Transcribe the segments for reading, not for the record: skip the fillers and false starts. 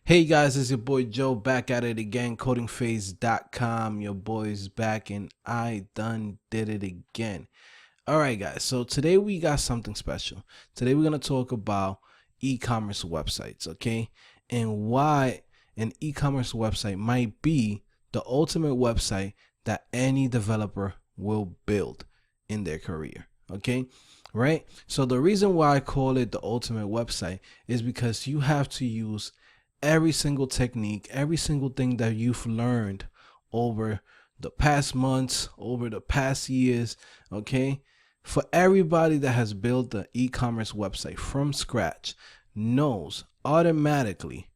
Hey guys, it's your boy Joe back at it again, CodingPhase.com. Your boy's back and I done did it again. Alright guys, so today we got something special. Today we're going to talk about e-commerce websites, okay? And why an e-commerce website might be the ultimate website that any developer will build in their career, okay? Right? So the reason why I call it the ultimate website is because you have to use every single technique, every single thing that you've learned over the past months, over the past years, okay? For everybody that has built the e-commerce website from scratch knows automatically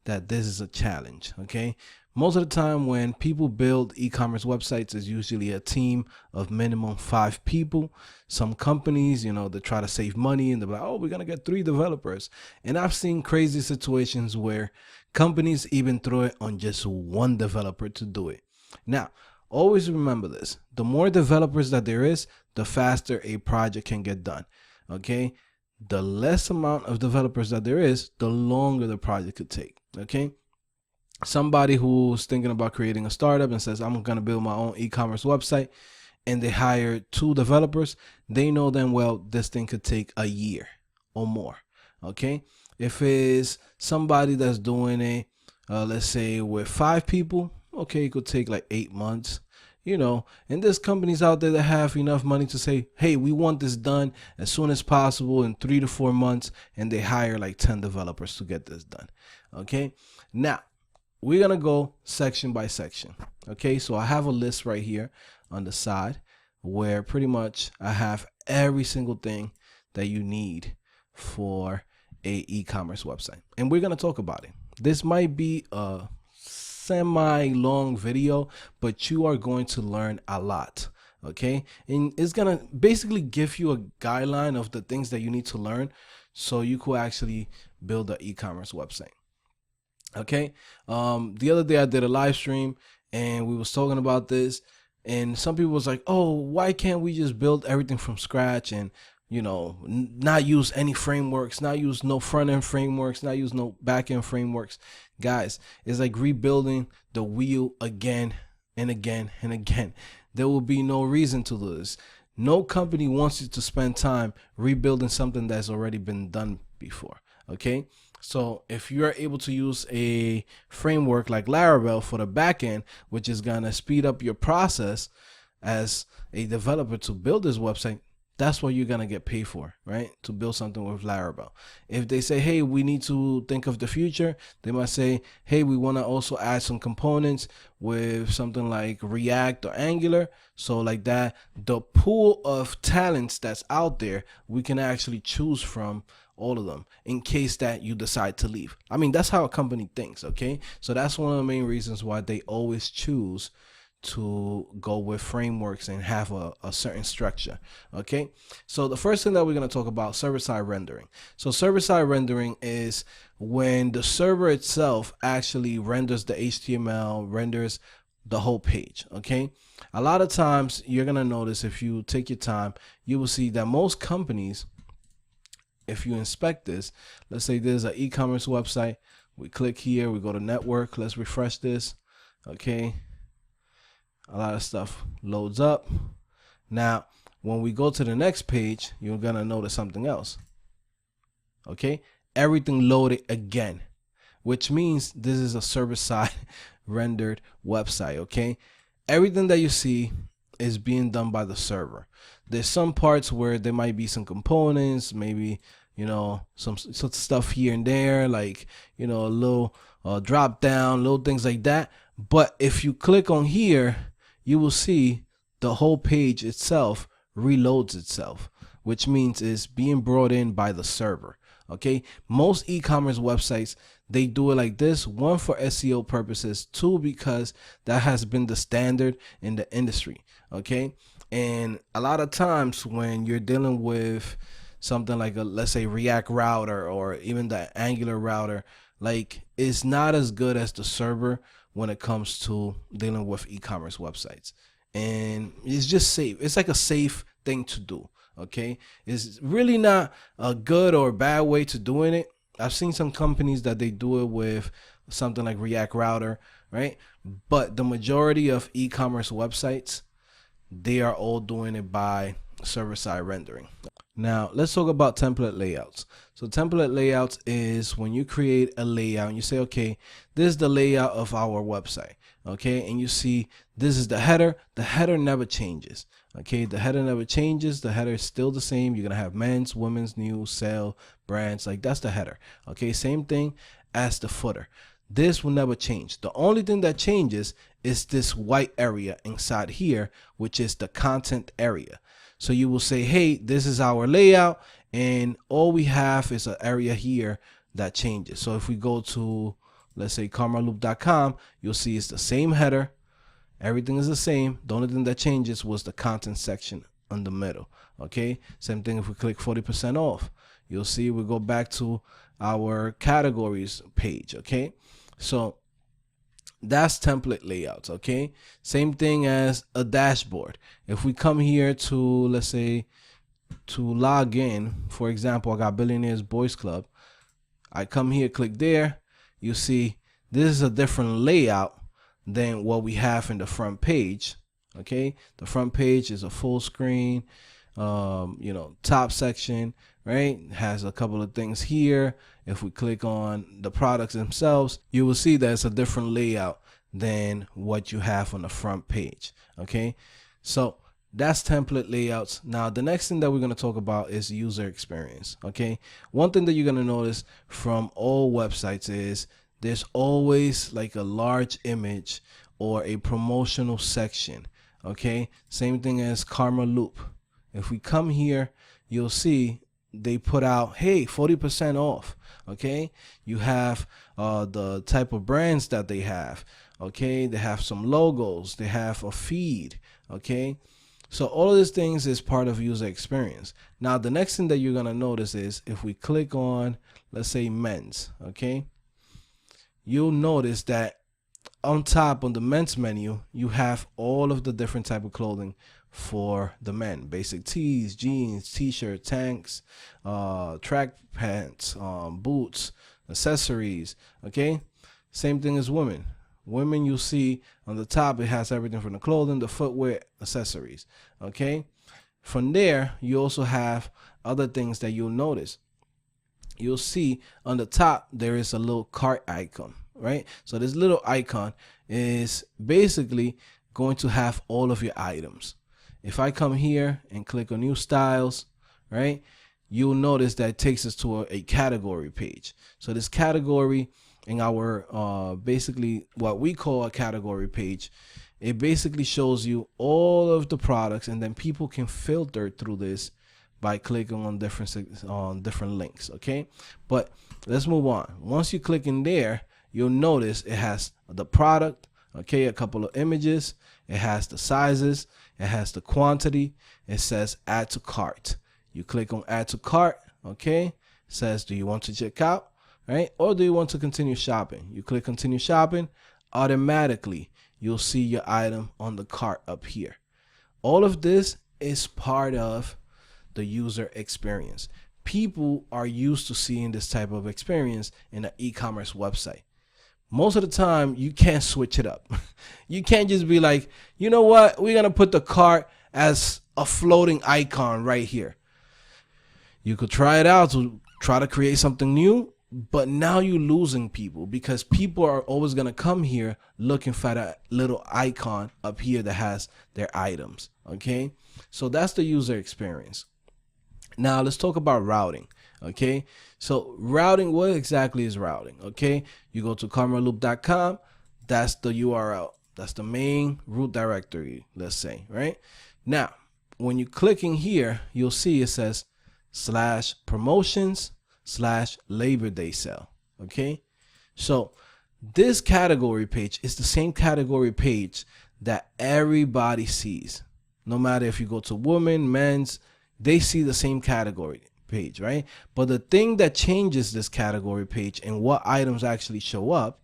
that this is a challenge, okay? Most of the time when people build e-commerce websites, it's usually a team of minimum 5 people. Some companies, they try to save money and they're like, oh, we're going to get 3 developers. And I've seen crazy situations where companies even throw it on just 1 developer to do it. Now, always remember this. The more developers that there is, the faster a project can get done, okay? The less amount of developers that there is, the longer the project could take, okay? Somebody who's thinking about creating a startup and says, I'm going to build my own e-commerce website, and they hire 2 developers, they know then, well, this thing could take a year or more, okay? If it's somebody that's doing it, let's say with 5 people, okay, it could take like 8 months, and there's companies out there that have enough money to say, hey, we want this done as soon as possible in 3 to 4 months, and they hire like 10 developers to get this done, okay? Now, we're going to go section by section. Okay, so I have a list right here on the side where pretty much I have every single thing that you need for a e-commerce website. And we're going to talk about it. This might be a semi-long video, but you are going to learn a lot. Okay, and it's going to basically give you a guideline of the things that you need to learn so you could actually build an e-commerce website. Okay, the other day I did a live stream and we was talking about this, and some people was like, oh, why can't we just build everything from scratch and not use any frameworks, not use no front-end frameworks, not use no back-end frameworks. Guys, it's like rebuilding the wheel again and again and again. There will be no reason to do this. No company wants you to spend time rebuilding something that's already been done before. Okay, so if you're able to use a framework like Laravel for the backend, which is gonna speed up your process as a developer to build this website, that's what you're gonna get paid for, right? To build something with Laravel. If they say, hey, we need to think of the future, they might say, hey, we want to also add some components with something like React or Angular. So like that, the pool of talents that's out there, we can actually choose from all of them in case that you decide to leave. I mean, that's how a company thinks, okay? So that's one of the main reasons why they always choose to go with frameworks and have a certain structure. Okay, so the first thing that we're going to talk about, server-side rendering. So server-side rendering is when the server itself actually renders the HTML, renders the whole page. Okay, a lot of times you're going to notice, if you take your time, you will see that most companies, if you inspect this, let's say there's an e-commerce website, we click here, we go to network, let's refresh this. Okay, a lot of stuff loads up. Now, when we go to the next page, you're gonna notice something else. Okay, everything loaded again, which means this is a server-side rendered website. Okay, everything that you see is being done by the server. There's some parts where there might be some components, maybe some stuff here and there, like a little drop down, little things like that. But if you click on here, you will see the whole page itself reloads itself, which means it's being brought in by the server. Okay, most e-commerce websites, they do it like this: 1, for SEO purposes, 2, because that has been the standard in the industry. Okay, and a lot of times when you're dealing with something like let's say React router or even the Angular router, like, it's not as good as the server when it comes to dealing with e-commerce websites. And it's just safe. It's like a safe thing to do. Okay, it's really not a good or bad way to doing it. I've seen some companies that they do it with something like React Router, right? But the majority of e-commerce websites, they are all doing it by server-side rendering. Now, let's talk about template layouts. So template layouts is when you create a layout and you say, okay, this is the layout of our website, okay? And you see this is the header. The header never changes, okay? The header never changes. The header is still the same. You're going to have men's, women's, news, sale, brands, like that's the header, okay? Same thing as the footer. This will never change. The only thing that changes is this white area inside here, which is the content area. So you will say, hey, this is our layout, and all we have is an area here that changes. So if we go to, let's say, karmaloop.com, you'll see it's the same header. Everything is the same. The only thing that changes was the content section in the middle. Okay. Same thing if we click 40% off. You'll see we go back to our categories page. Okay. So that's template layouts. Okay. Same thing as a dashboard. If we come here to, let's say, to log in, for example, I got Billionaires Boys Club. I come here, click there. You see this is a different layout than what we have in the front page. Okay. The front page is a full screen, top section, right? Has a couple of things here. If we click on the products themselves, you will see that it's a different layout than what you have on the front page. Okay. So that's template layouts. Now, the next thing that we're going to talk about is user experience. Okay. One thing that you're going to notice from all websites is there's always like a large image or a promotional section. Okay. Same thing as Karma Loop. If we come here, you'll see they put out, hey, 40% off. Okay. You have the type of brands that they have. Okay. They have some logos. They have a feed. Okay. So all of these things is part of user experience. Now, the next thing that you're going to notice is if we click on, let's say, men's, okay, you'll notice that on top on the men's menu, you have all of the different type of clothing for the men: basic tees, jeans, t-shirt, tanks, track pants, boots, accessories. Okay. Same thing as women. Women, you'll see on the top, it has everything from the clothing, the footwear, accessories. Okay. From there, you also have other things that you'll notice. You'll see on the top, there is a little cart icon, right? So this little icon is basically going to have all of your items. If I come here and click on new styles, right, you'll notice that it takes us to a category page. So this category in our basically what we call a category page, it basically shows you all of the products, and then people can filter through this by clicking on different links. Okay, but let's move on. Once you click in there, you'll notice it has the product, okay, a couple of images, it has the sizes, it has the quantity, it says add to cart. You click on add to cart, okay, it says do you want to check out, right, or do you want to continue shopping? You click continue shopping, automatically you'll see your item on the cart up here. All of this is part of the user experience. People are used to seeing this type of experience in an e-commerce website. Most of the time, you can't switch it up. You can't just be like, you know what, we're going to put the cart as a floating icon right here. You could try it out to try to create something new, but now you're losing people because people are always going to come here looking for that little icon up here that has their items. Okay, so that's the user experience. Now let's talk about routing. Okay, so routing, what exactly is routing? Okay, you go to karmaloop.com, that's the URL, that's the main root directory, let's say, right? Now, when you click in here, you'll see it says /promotions/Labor Day sale. Okay, so this category page is the same category page that everybody sees. No matter if you go to women, men's, they see the same category page, right? But the thing that changes this category page and what items actually show up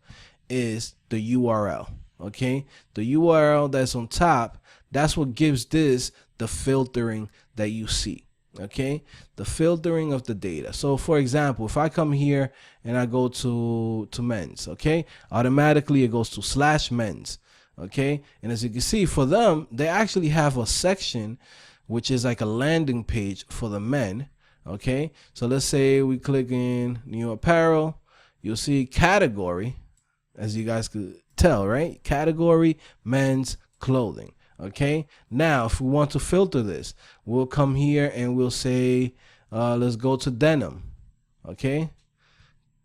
is the URL. Okay, the URL that's on top, that's what gives this the filtering that you see. Okay, the filtering of the data. So for example, if I come here and I go to men's, okay, automatically it goes to /men's. Okay, and as you can see, for them, they actually have a section which is like a landing page for the men. Okay, so let's say we click in new apparel, you'll see category, as you guys could tell, right? Category, men's clothing. Okay, now if we want to filter this, we'll come here and we'll say let's go to denim. Okay,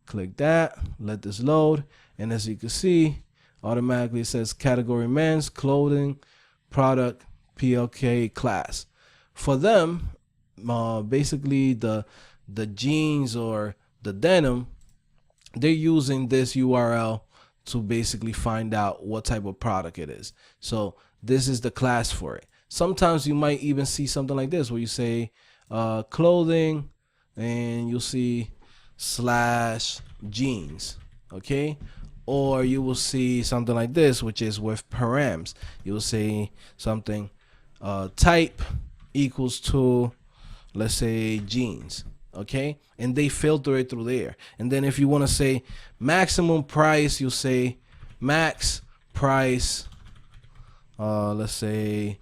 click that, let this load, and as you can see, automatically it says category men's clothing, product, PLK class. For them, basically the jeans or the denim, they're using this URL to basically find out what type of product it is. So this is the class for it. Sometimes you might even see something like this where you say clothing and you'll see /jeans. Okay, or you will see something like this, which is with params. You will say something type equals to, let's say, jeans. Okay, and they filter it through there. And then if you want to say maximum price, you'll say max price, let's say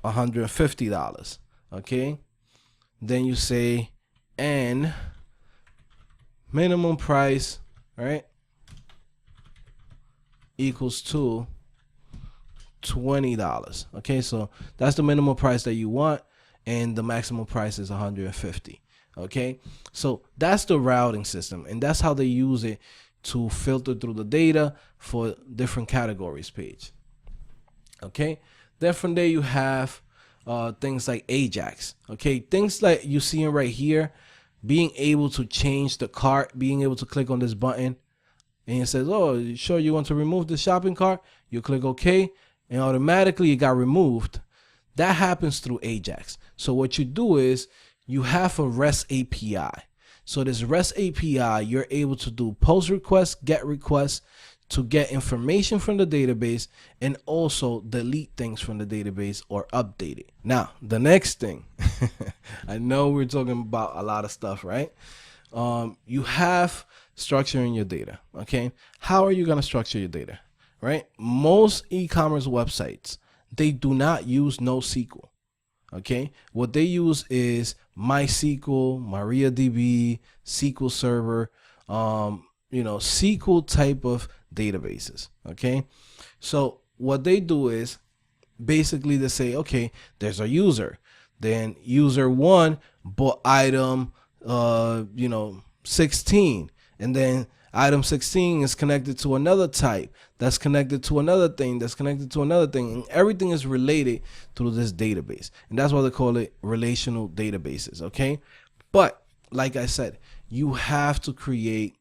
$150. Okay, then you say and minimum price, right, equals to $20. Okay, so that's the minimum price that you want, and the maximum price is $150. Okay, so that's the routing system, and that's how they use it to filter through the data for different categories page. Okay, then from there you have things like Ajax. Okay, things like you see right here, being able to change the cart, being able to click on this button, and it says, oh, sure you want to remove the shopping cart? You click OK, and automatically it got removed. That happens through Ajax. So what you do is you have a REST API. So this REST API, you're able to do post requests, get requests to get information from the database, and also delete things from the database or update it. Now, the next thing, I know we're talking about a lot of stuff, right? You have structure in your data. Okay, how are you going to structure your data? Right, most e-commerce websites, they do not use NoSQL. Okay, what they use is MySQL, MariaDB, SQL Server, SQL type of databases. Okay, so what they do is basically they say, okay, there's a user, then user 1 bought item 16, and then item 16 is connected to another type that's connected to another thing that's connected to another thing, and everything is related through this database, and that's why they call it relational databases. Okay, but like I said, you have to create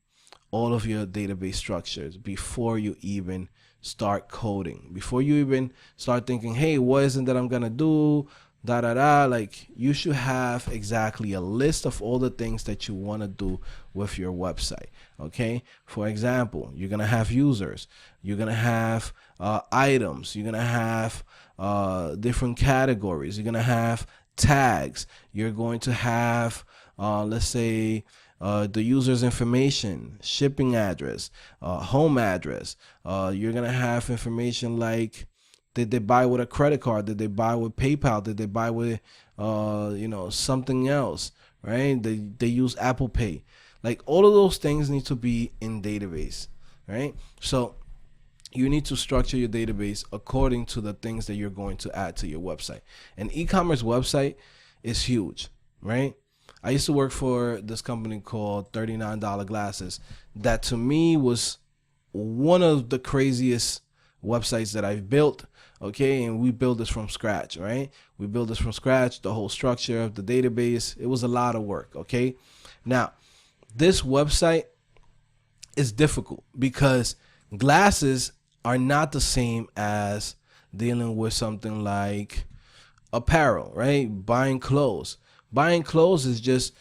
all of your database structures before you even start coding, before you even start thinking, hey, what is it that I'm gonna do, like you should have exactly a list of all the things that you want to do with your website. Okay, for example, you're gonna have users, you're gonna have items, you're gonna have different categories, you're gonna have tags, you're going to have let's say the user's information, shipping address, home address. You're gonna have information like, did they buy with a credit card? Did they buy with PayPal? Did they buy with something else? Right? They use Apple Pay. Like all of those things need to be in database. Right? So you need to structure your database according to the things that you're going to add to your website. An e-commerce website is huge, right? I used to work for this company called $39 Glasses that to me was one of the craziest websites that I've built. Okay, and we built this from scratch, right? We built this from scratch, the whole structure of the database. It was a lot of work. Okay, now this website is difficult because glasses are not the same as dealing with something like apparel, right? Buying clothes is just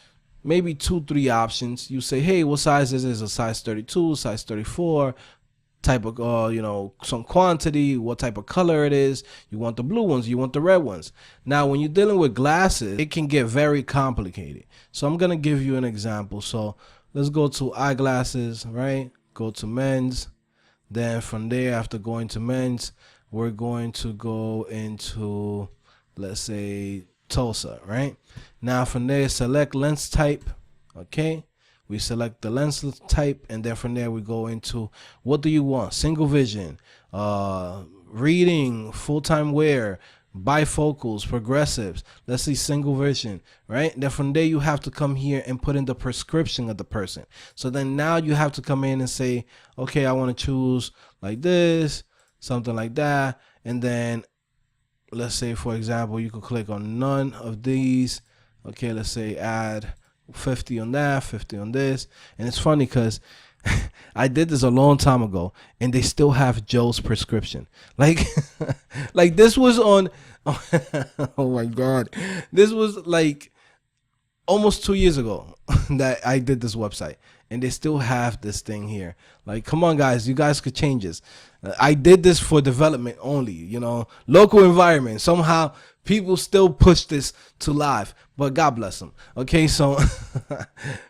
maybe 2-3 options. You say, hey, what size is this? A size 32, size 34, type of some quantity, what type of color it is. You want the blue ones, you want the red ones. Now when you're dealing with glasses, it can get very complicated. So I'm gonna give you an example. So let's go to eyeglasses, right? Go to men's. Then from there, after going to men's, we're going to go into, let's say, Tulsa, right? Now from there, select lens type. Okay, we select the lens type, and then from there we go into what do you want: single vision, reading, full-time wear, bifocals, progressives. Let's see, single vision, right? Then from there you have to come here and put in the prescription of the person. So then now you have to come in and say, okay, I want to choose like this, something like that. And then let's say, for example, you could click on none of these. Okay, let's say add 50 on that, 50 on this. And it's funny because I did this a long time ago and they still have Joe's prescription. Like like this was on oh my god, this was like almost 2 years ago that I did this website, and they still have this thing here. Like, come on guys, you guys could change this. I did this for development only, local environment. Somehow people still push this to live, but God bless them. Okay, so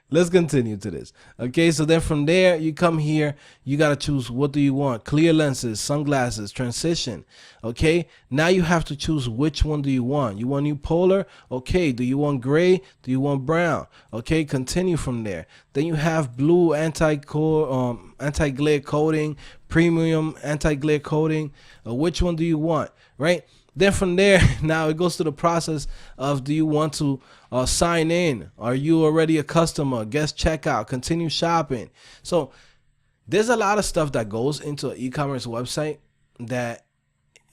let's continue to this. Okay, so then from there you come here, you got to choose what do you want: clear lenses, sunglasses, transition. Okay, now you have to choose which one do you want. You want new polar? Okay, do you want gray? Do you want brown? Okay, continue from there. Then you have blue anti-glare coating, premium anti-glare coating. Which one do you want, right? Then from there, now it goes to the process of, do you want to sign in? Are you already a customer? Guest checkout, continue shopping. So there's a lot of stuff that goes into an e-commerce website that,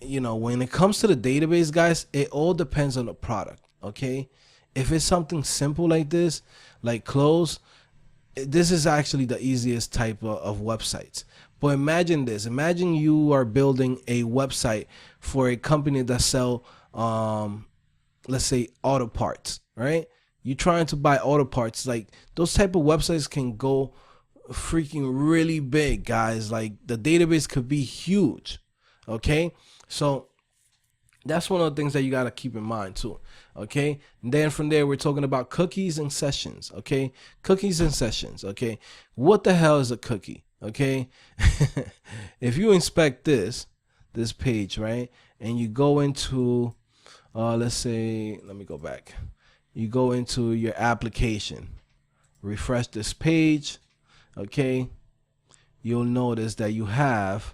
when it comes to the database, guys, it all depends on the product. Okay, if it's something simple like this, like clothes, this is actually the easiest type of websites. But imagine this. Imagine you are building a website for a company that sell, let's say, auto parts, right? You're trying to buy auto parts. Like, those type of websites can go freaking really big, guys. Like, the database could be huge. Okay, so that's one of the things that you got to keep in mind too. Okay, and then from there we're talking about cookies and sessions. Okay, cookies and sessions. Okay, what the hell is a cookie? Okay, if you inspect this page, right, and you go into let's say, let me go back, you go into your application, refresh this page. Okay, you'll notice that you have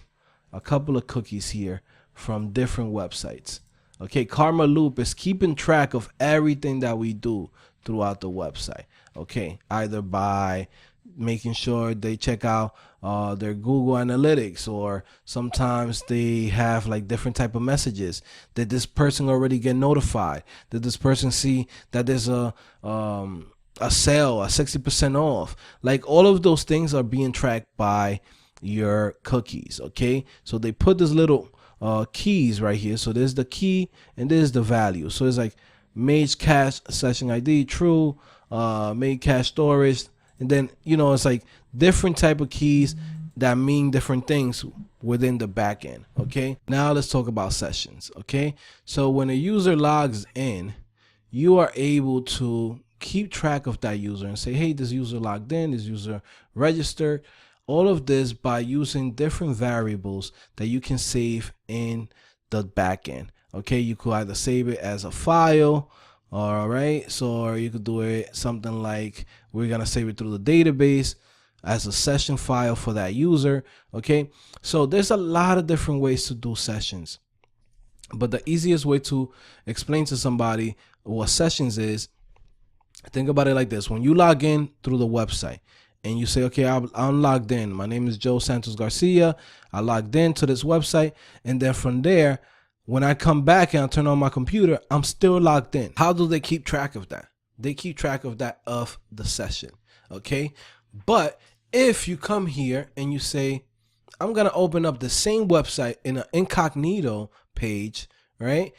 a couple of cookies here from different websites. Okay, Karma Loop is keeping track of everything that we do throughout the website. Okay, either by making sure they check out their Google Analytics, or sometimes they have like different type of messages. Did this person already get notified? Did this person see that there's a sale, a 60% off? Like, all of those things are being tracked by your cookies. Okay, so they put this little keys right here. So there's the key and there's the value. So it's like made cache session ID true, made cache storage, and then it's like different type of keys that mean different things within the backend. Okay, now let's talk about sessions. Okay, so when a user logs in, you are able to keep track of that user and say, hey, this user logged in, this user registered. All of this by using different variables that you can save in the backend. Okay, you could either save it as a file, all right, or you could do it something like, we're gonna save it through the database as a session file for that user. Okay, so there's a lot of different ways to do sessions, but the easiest way to explain to somebody what sessions is, think about it like this. When you log in through the website and you say, okay, I'm logged in. My name is Joe Santos Garcia. I logged in to this website. And then from there, when I come back and I turn on my computer, I'm still logged in. How do they keep track of that? They keep track of that of the session. Okay. But if you come here and you say, I'm going to open up the same website in an incognito page, right?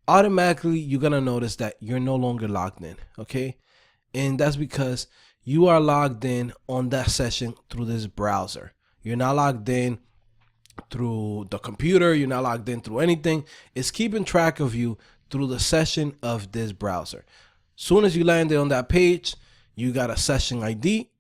Automatically, you're going to notice that you're no longer logged in. Okay. And that's because you are logged in on that session through this browser. You're not logged in through the computer, you're not logged in through anything. It's keeping track of you through the session of this browser. Soon as you landed on that page, you got a session ID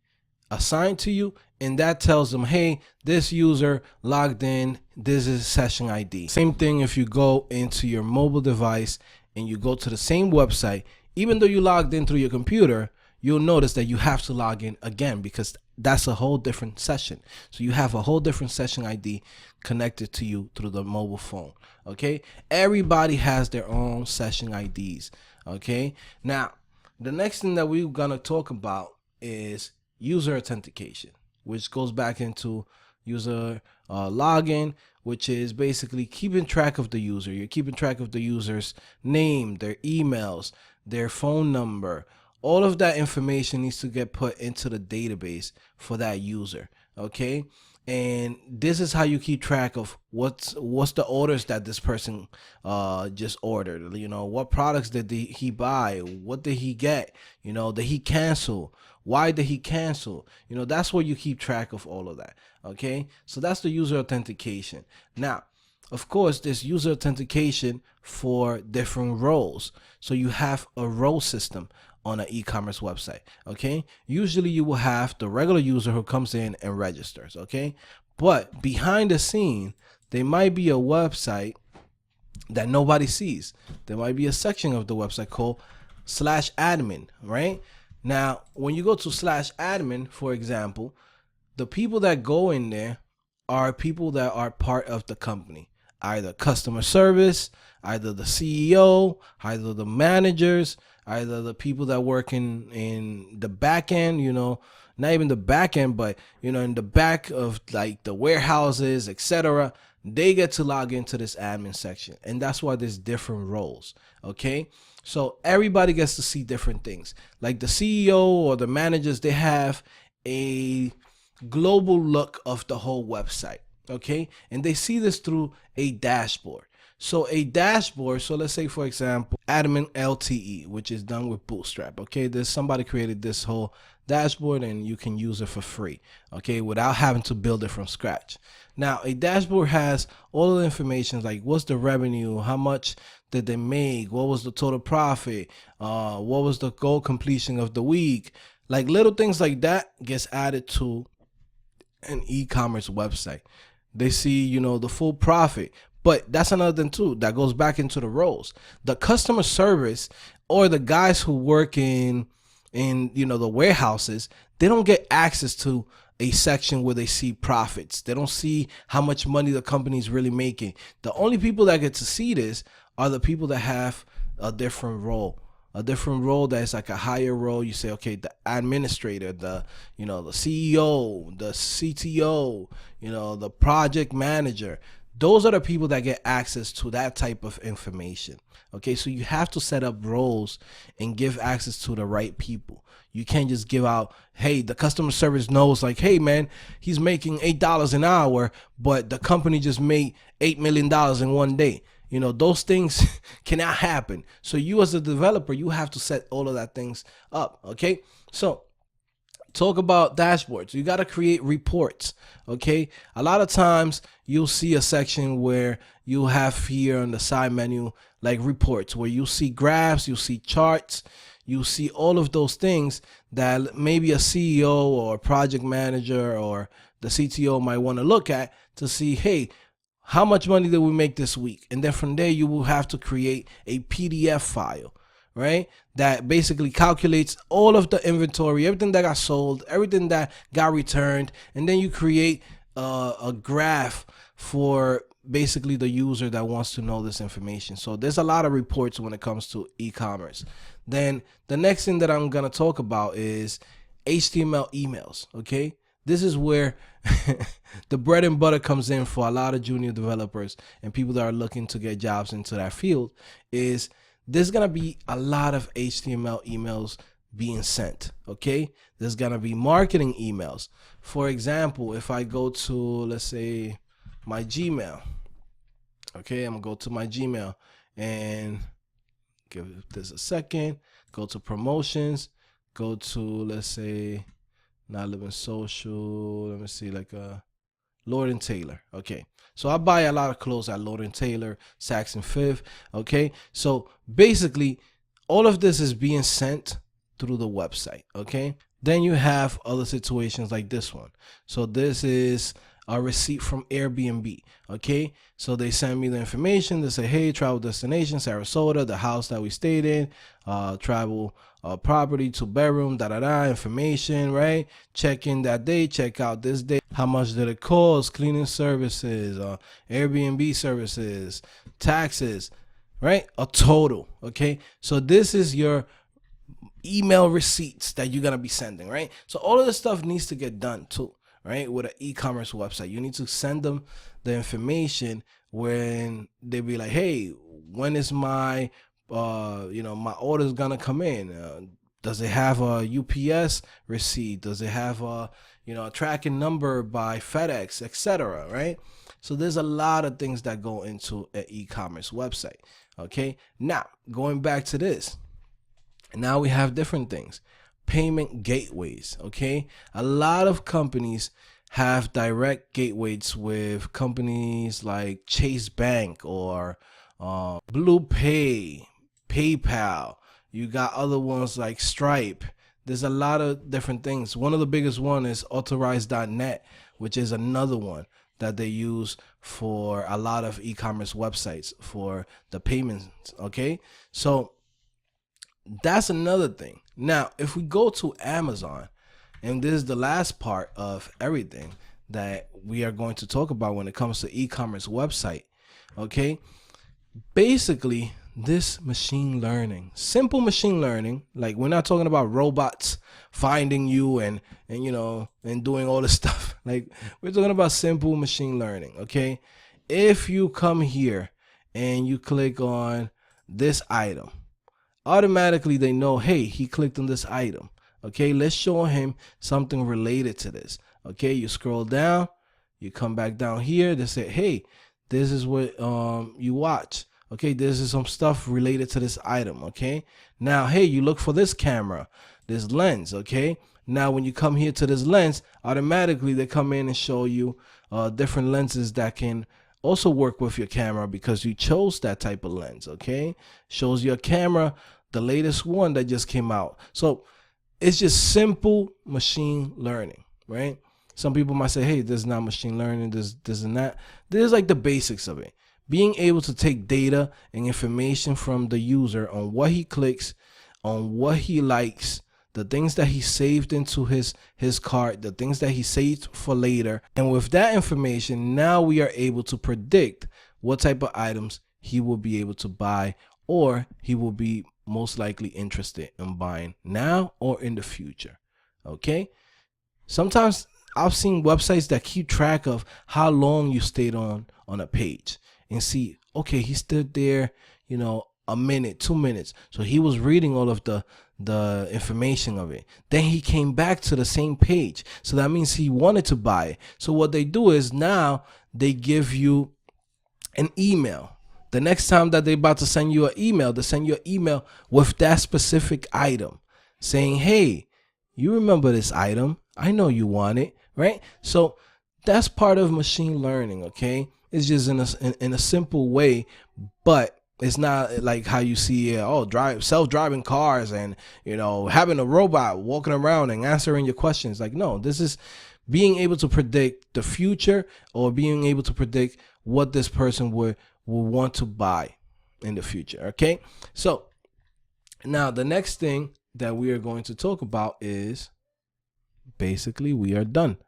assigned to you, and that tells them, hey, this user logged in, this is session ID. Same thing if you go into your mobile device and you go to the same website, even though you logged in through your computer, you'll notice that you have to log in again because that's a whole different session. So you have a whole different session ID connected to you through the mobile phone. Okay, everybody has their own session IDs. Okay, now the next thing that we're gonna talk about is user authentication, which goes back into user login, which is basically keeping track of the user. You're keeping track of the user's name, their emails, their phone number. All of that information needs to get put into the database for that user. Okay, and this is how you keep track of what's the orders that this person just ordered. You know, what products did he buy, what did he get, you know, did he cancel, why did he cancel? You know, that's where you keep track of all of that. Okay, so that's the user authentication. Now, of course, there's user authentication for different roles. So you have a role system on an e-commerce website. Okay, usually you will have the regular user who comes in and registers. Okay, but behind the scene, there might be a website that nobody sees. There might be a section of the website called /admin, right? Now, when you go to /admin, for example, the people that go in there are people that are part of the company, either customer service, either the CEO, either the managers, either the people that work in the back end, you know, not even the back end, but, you know, in the back of like the warehouses, etc. They get to log into this admin section. And that's why there's different roles. Okay. So everybody gets to see different things. Like the CEO or the managers, they have a global look of the whole website. Okay, and they see this through a dashboard. So a dashboard, so let's say for example admin LTE, which is done with Bootstrap. Okay, there's somebody created this whole dashboard and you can use it for free, okay, without having to build it from scratch. Now a dashboard has all the information, like what's the revenue, how much did they make, what was the total profit, what was the goal completion of the week, like little things like that gets added to an e-commerce website. They see, you know, the full profit. But that's another thing too that goes back into the roles. The customer service or the guys who work in you know, the warehouses, they don't get access to a section where they see profits. They don't see how much money the company is really making. The only people that get to see this are the people that have a different role. A different role that is like a higher role. You say, okay, the administrator, the, you know, the CEO, the CTO, you know, the project manager. Those are the people that get access to that type of information. Okay, so you have to set up roles and give access to the right people. You can't just give out, hey, the customer service knows like, hey man, he's making $8 an hour, but the company just made $8 million in one day. You know, those things cannot happen. So you as a developer, you have to set all of that things up. Okay, so talk about dashboards. You got to create reports. Okay, a lot of times you'll see a section where you have here on the side menu like reports, where you'll see graphs, you'll see charts, you see all of those things that maybe a CEO or a project manager or the CTO might want to look at to see, hey, how much money did we make this week? And then from there, you will have to create a PDF file, right? That basically calculates all of the inventory, everything that got sold, everything that got returned. And then you create a graph for basically the user that wants to know this information. So there's a lot of reports when it comes to e-commerce. Then the next thing that I'm going to talk about is HTML emails. Okay. This is where the bread and butter comes in for a lot of junior developers and people that are looking to get jobs into that field. Is there's going to be a lot of HTML emails being sent. Okay. There's going to be marketing emails. For example, if I go to, let's say, my Gmail. Okay. I'm going to go to my Gmail and give this a second. Go to promotions. Go to, let's say, Not Living Social. Let me see, like Lord & Taylor. Okay, so I buy a lot of clothes at Lord & Taylor, Saks and Fifth. Okay, so basically all of this is being sent through the website. Okay, then you have other situations like this one. So this is a receipt from Airbnb. Okay, so they send me the information. They say, hey, travel destination Sarasota, the house that we stayed in, travel property, 2-bedroom, information, right? Check in that day, check out this day. How much did it cost? Cleaning services, Airbnb services, taxes, right? A total. Okay, so this is your email receipts that you're gonna be sending, right? So all of this stuff needs to get done too, right? With an e-commerce website, you need to send them the information when they be like, hey, when is my my order's gonna come in? Does it have a UPS receipt? Does it have a a tracking number by FedEx, etc., right? So there's a lot of things that go into an e-commerce website. Okay, now going back to this, now we have different things. Payment gateways. Okay, a lot of companies have direct gateways with companies like Chase Bank or Blue Pay, PayPal. You got other ones like Stripe. There's a lot of different things. One of the biggest one is Authorize.net, which is another one that they use for a lot of e-commerce websites for the payments. Okay, so that's another thing. Now, if we go to Amazon, and this is the last part of everything that we are going to talk about when it comes to e-commerce website. Okay, basically this machine learning, simple machine learning, like we're not talking about robots finding you and doing all this stuff. Like we're talking about simple machine learning. Okay, if you come here and you click on this item, automatically they know, hey, he clicked on this item. Okay, let's show him something related to this. Okay, you scroll down, you come back down here, they say, hey, this is what you watch. Okay, this is some stuff related to this item. Okay, now, hey, you look for this camera, this lens. Okay, now when you come here to this lens, automatically they come in and show you different lenses that can also work with your camera because you chose that type of lens. Okay, shows your camera, the latest one that just came out. So it's just simple machine learning, right? Some people might say, hey, this is not machine learning, this and that. This is like the basics of it. Being able to take data and information from the user on what he clicks, on what he likes, the things that he saved into his cart, the things that he saved for later. And with that information, now we are able to predict what type of items he will be able to buy, or he will be most likely interested in buying now or in the future. Okay, sometimes I've seen websites that keep track of how long you stayed on a page and see, okay, he stood there a minute, 2 minutes, so he was reading all of the information of it. Then he came back to the same page, so that means he wanted to buy it. So what they do is now they give you an email. The next time that they're about to send you an email, they send you an email with that specific item saying, hey, you remember this item? I know you want it, right? So that's part of machine learning. Okay, it's just in a simple way, but it's not like how you see self-driving cars and having a robot walking around and answering your questions. Like, no, this is being able to predict the future, or being able to predict what this person will want to buy in the future. Okay, so now the next thing that we are going to talk about is basically we are done.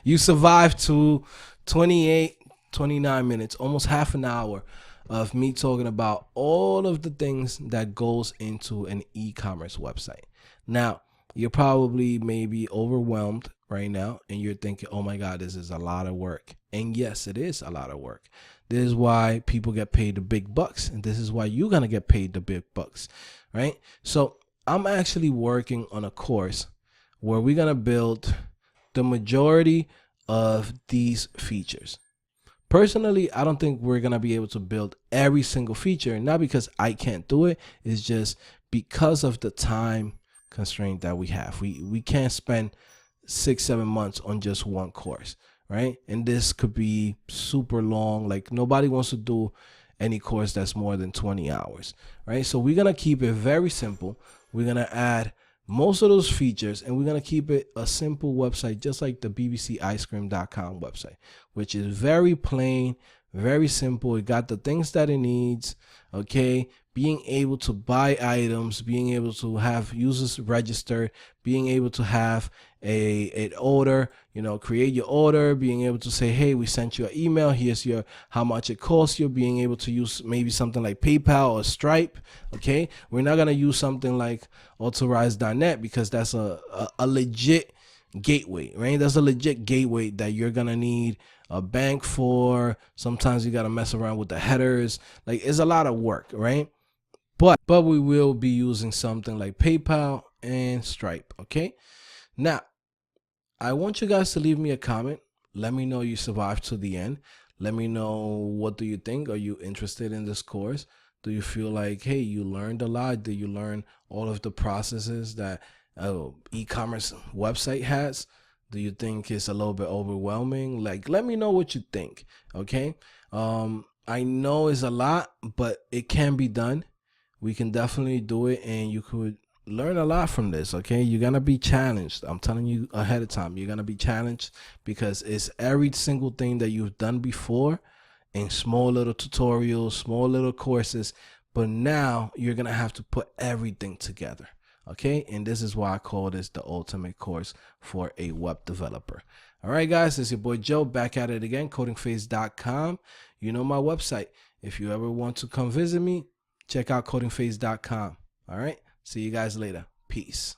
You survived to 29 minutes, almost half an hour of me talking about all of the things that goes into an e-commerce website. Now, you're probably maybe overwhelmed right now and you're thinking, oh my God, this is a lot of work. And yes, it is a lot of work. This is why people get paid the big bucks, and this is why you're gonna get paid the big bucks, right? So I'm actually working on a course where we're gonna build the majority of these features. Personally, I don't think we're gonna be able to build every single feature, not because I can't do it, it's just because of the time constraint that we have. We can't spend 6-7 months on just one course, right? And this could be super long. Like nobody wants to do any course that's more than 20 hours, right? So we're going to keep it very simple. We're going to add most of those features, and we're going to keep it a simple website, just like the bbcicecream.com website, which is very plain, very simple. It got the things that it needs, okay? Being able to buy items, being able to have users registered, being able to have an order, create your order, being able to say, hey, we sent you an email, here's your how much it costs you, being able to use maybe something like PayPal or Stripe, okay? We're not going to use something like authorize.net because that's a legit gateway, right? That's a legit gateway that you're going to need a bank for. Sometimes you got to mess around with the headers. Like, it's a lot of work, right? But we will be using something like PayPal and Stripe, okay? Now, I want you guys to leave me a comment. Let me know you survived to the end. Let me know, what do you think? Are you interested in this course? Do you feel like, hey, you learned a lot? Did you learn all of the processes that e-commerce website has? Do you think it's a little bit overwhelming? Like, let me know what you think, okay? I know it's a lot, but it can be done. We can definitely do it, and you could learn a lot from this, okay? You're gonna be challenged. I'm telling you ahead of time, you're gonna be challenged because it's every single thing that you've done before in small little tutorials, small little courses, but now you're gonna have to put everything together, okay? And this is why I call this the ultimate course for a web developer. All right, guys, it's your boy Joe back at it again, CodingPhase.com. You know my website. If you ever want to come visit me, check out CodingPhase.com. All right. See you guys later. Peace.